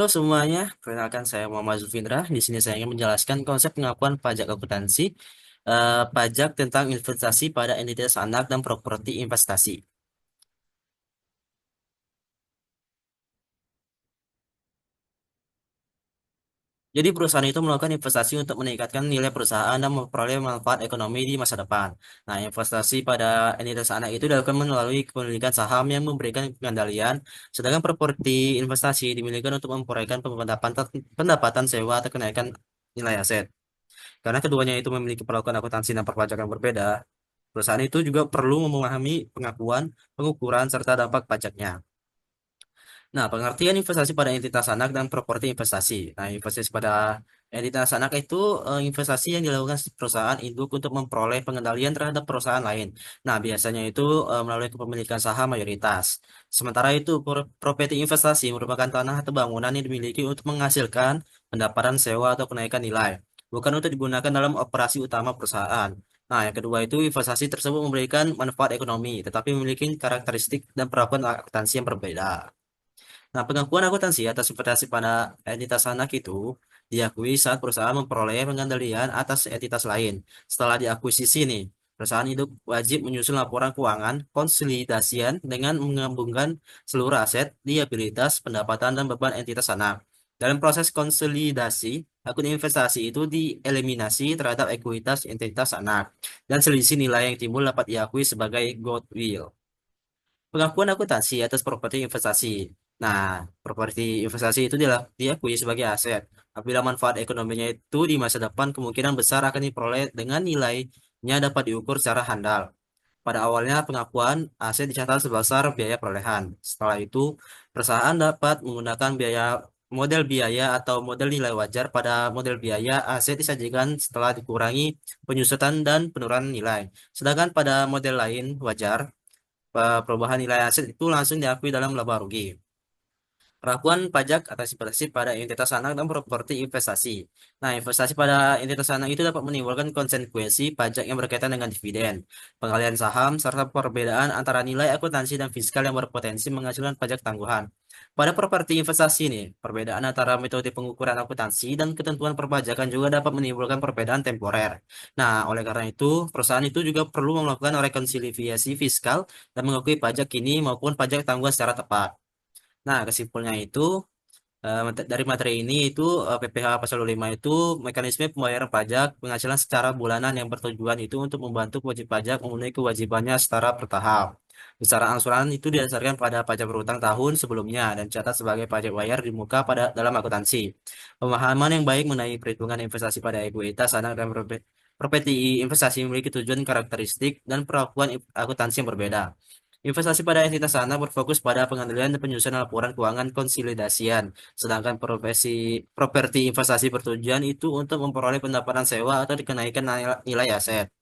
Halo semuanya, perkenalkan saya Muhammad Zulfindra. Di sini saya ingin menjelaskan konsep pengakuan pajak akuntansi, pajak tentang investasi pada entitas anak dan properti investasi. Jadi perusahaan itu melakukan investasi untuk meningkatkan nilai perusahaan dan memperoleh manfaat ekonomi di masa depan. Nah, investasi pada entitas anak itu dilakukan melalui kepemilikan saham yang memberikan pengendalian, sedangkan properti investasi dimiliki untuk memperolehkan pendapatan sewa atau kenaikan nilai aset. Karena keduanya itu memiliki perlakuan akuntansi dan perpajakan berbeda, perusahaan itu juga perlu memahami pengakuan, pengukuran, serta dampak pajaknya. Nah, pengertian investasi pada entitas anak dan properti investasi. Nah, investasi pada entitas anak itu investasi yang dilakukan perusahaan induk untuk memperoleh pengendalian terhadap perusahaan lain. Nah, biasanya itu melalui kepemilikan saham mayoritas. Sementara itu, properti investasi merupakan tanah atau bangunan yang dimiliki untuk menghasilkan pendapatan sewa atau kenaikan nilai, bukan untuk digunakan dalam operasi utama perusahaan. Nah, yang kedua itu investasi tersebut memberikan manfaat ekonomi, tetapi memiliki karakteristik dan perlakuan akuntansi yang berbeda. Nah, pengakuan akuntansi atas investasi pada entitas anak itu diakui saat perusahaan memperoleh pengendalian atas entitas lain. Setelah diakuisisi nih, perusahaan itu wajib menyusun laporan keuangan konsolidasian dengan menggabungkan seluruh aset, liabilitas, pendapatan, dan beban entitas anak. Dalam proses konsolidasi, akun investasi itu dieliminasi terhadap ekuitas entitas anak, dan selisih nilai yang timbul dapat diakui sebagai goodwill. Pengakuan akuntansi atas properti investasi. Nah, properti investasi itu diakui sebagai aset. Apabila manfaat ekonominya itu di masa depan kemungkinan besar akan diperoleh dengan nilainya dapat diukur secara handal. Pada awalnya pengakuan aset dicatat sebesar biaya perolehan. Setelah itu, perusahaan dapat menggunakan model biaya atau model nilai wajar. Pada model biaya, aset disajikan setelah dikurangi penyusutan dan penurunan nilai. Sedangkan pada model lain wajar, perubahan nilai aset itu langsung diakui dalam laba rugi. Perlakuan pajak atas investasi pada entitas anak dan properti investasi. Nah, investasi pada entitas anak itu dapat menimbulkan konsekuensi pajak yang berkaitan dengan dividen, pengalihan saham, serta perbedaan antara nilai akuntansi dan fiskal yang berpotensi menghasilkan pajak tangguhan. Pada properti investasi ini, perbedaan antara metode pengukuran akuntansi dan ketentuan perpajakan juga dapat menimbulkan perbedaan temporer. Nah, oleh karena itu, perusahaan itu juga perlu melakukan rekonsiliasi fiskal dan mengakui pajak kini maupun pajak tangguhan secara tepat. Nah, kesimpulannya itu dari materi ini itu PPh pasal 25 itu mekanisme pembayaran pajak penghasilan secara bulanan yang bertujuan itu untuk membantu wajib pajak memenuhi kewajibannya secara bertahap. Besaran angsuran itu didasarkan pada pajak berutang tahun sebelumnya dan catat sebagai pajak bayar di muka pada dalam akuntansi. Pemahaman yang baik mengenai perhitungan investasi pada ekuitas anak dan properti investasi memiliki tujuan karakteristik dan perlakuan akuntansi yang berbeda. Investasi pada entitas anak berfokus pada pengendalian dan penyusunan laporan keuangan konsolidasian, sedangkan properti investasi bertujuan itu untuk memperoleh pendapatan sewa atau dikenaikan nilai aset.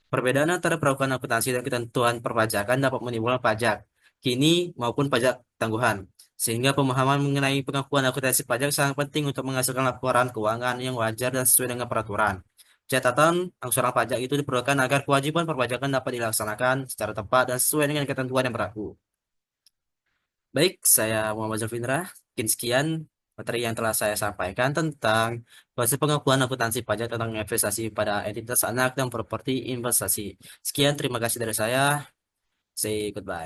Perbedaan antara perlakuan akuntansi dan ketentuan perpajakan dapat menimbulkan pajak kini maupun pajak tangguhan. Sehingga pemahaman mengenai pengakuan akuntansi pajak sangat penting untuk menghasilkan laporan keuangan yang wajar dan sesuai dengan peraturan. Catatan angsuran pajak itu diperlukan agar kewajiban perpajakan dapat dilaksanakan secara tepat dan sesuai dengan ketentuan yang berlaku. Baik, saya Muhammad Zulfindra. Mungkin sekian materi yang telah saya sampaikan tentang proses pengakuan akuntansi pajak tentang investasi pada entitas anak dan properti investasi. Sekian, terima kasih dari saya. Say goodbye.